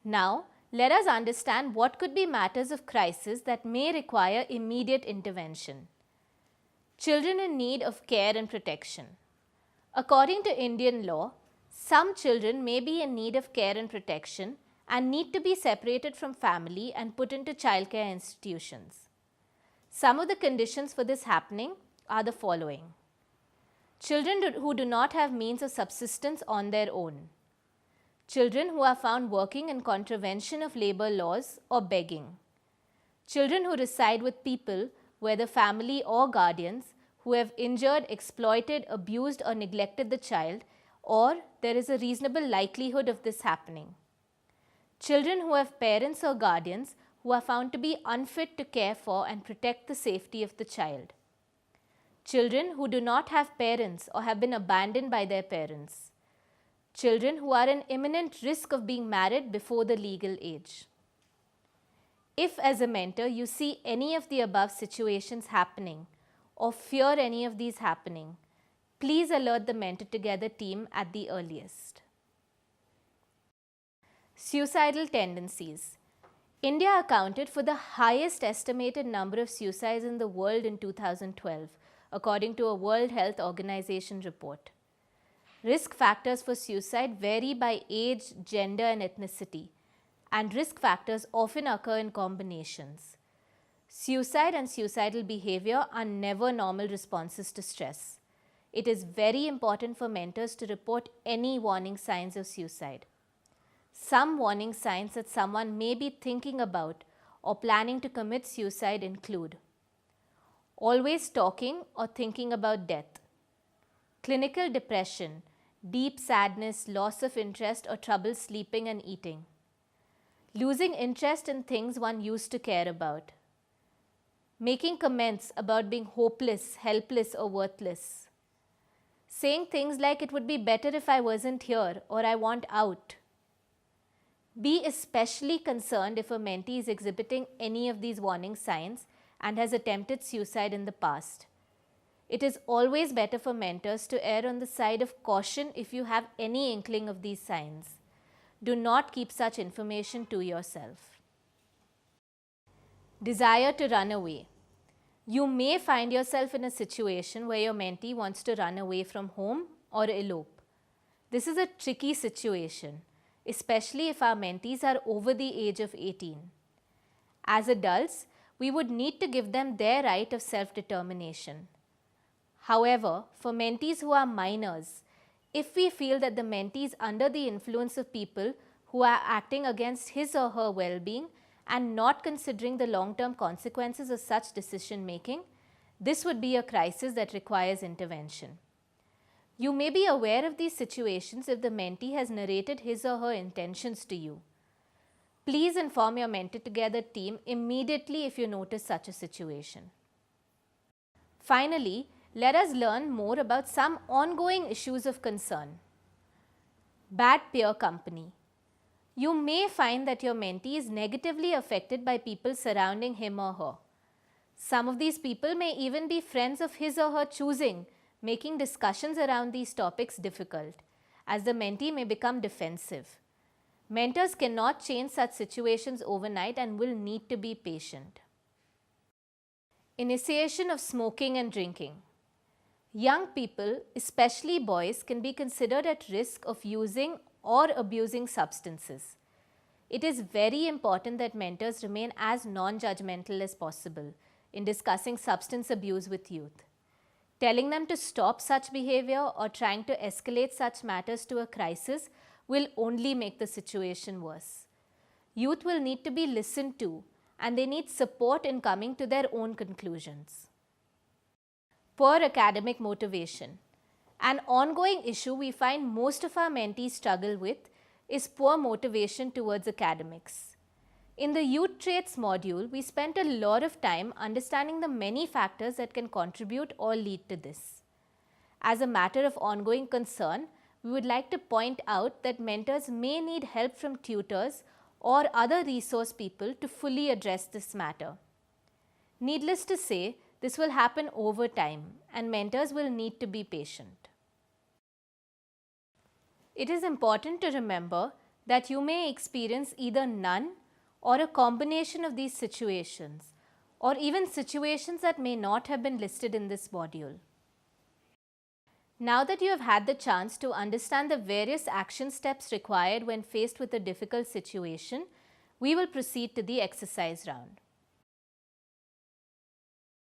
Now, let us understand what could be matters of crisis that may require immediate intervention. Children in need of care and protection. According to Indian law, some children may be in need of care and protection and need to be separated from family and put into childcare institutions. Some of the conditions for this happening are the following. Children who do not have means of subsistence on their own. Children who are found working in contravention of labor laws or begging. Children who reside with people, whether family or guardians, who have injured, exploited, abused or neglected the child, or there is a reasonable likelihood of this happening. Children who have parents or guardians who are found to be unfit to care for and protect the safety of the child. Children who do not have parents or have been abandoned by their parents. Children who are in imminent risk of being married before the legal age. If as a mentor you see any of the above situations happening or fear any of these happening, please alert the Mentor Together team at the earliest. Suicidal tendencies. India accounted for the highest estimated number of suicides in the world in 2012, according to a World Health Organization report. Risk factors for suicide vary by age, gender and ethnicity, and risk factors often occur in combinations. Suicide and suicidal behavior are never normal responses to stress. It is very important for mentors to report any warning signs of suicide. Some warning signs that someone may be thinking about or planning to commit suicide include always talking or thinking about death, clinical depression, deep sadness, loss of interest or trouble sleeping and eating, losing interest in things one used to care about, making comments about being hopeless, helpless or worthless, saying things like it would be better if I wasn't here or I want out. Be especially concerned if a mentee is exhibiting any of these warning signs and has attempted suicide in the past. It is always better for mentors to err on the side of caution if you have any inkling of these signs. Do not keep such information to yourself. Desire to run away. You may find yourself in a situation where your mentee wants to run away from home or elope. This is a tricky situation, especially if our mentees are over the age of 18. As adults, we would need to give them their right of self-determination. However, for mentees who are minors, if we feel that the mentee is under the influence of people who are acting against his or her well-being and not considering the long-term consequences of such decision-making, this would be a crisis that requires intervention. You may be aware of these situations if the mentee has narrated his or her intentions to you. Please inform your Mentor Together team immediately if you notice such a situation. Finally, let us learn more about some ongoing issues of concern. Bad peer company. You may find that your mentee is negatively affected by people surrounding him or her. Some of these people may even be friends of his or her choosing, making discussions around these topics difficult, as the mentee may become defensive. Mentors cannot change such situations overnight and will need to be patient. Initiation of smoking and drinking. Young people, especially boys, can be considered at risk of using or abusing substances. It is very important that mentors remain as non-judgmental as possible in discussing substance abuse with youth. Telling them to stop such behavior or trying to escalate such matters to a crisis will only make the situation worse. Youth will need to be listened to and they need support in coming to their own conclusions. Poor academic motivation. An ongoing issue we find most of our mentees struggle with is poor motivation towards academics. In the Youth Traits module, we spent a lot of time understanding the many factors that can contribute or lead to this. As a matter of ongoing concern, we would like to point out that mentors may need help from tutors or other resource people to fully address this matter. Needless to say, this will happen over time and mentors will need to be patient. It is important to remember that you may experience either none or a combination of these situations, or even situations that may not have been listed in this module. Now that you have had the chance to understand the various action steps required when faced with a difficult situation, we will proceed to the exercise round.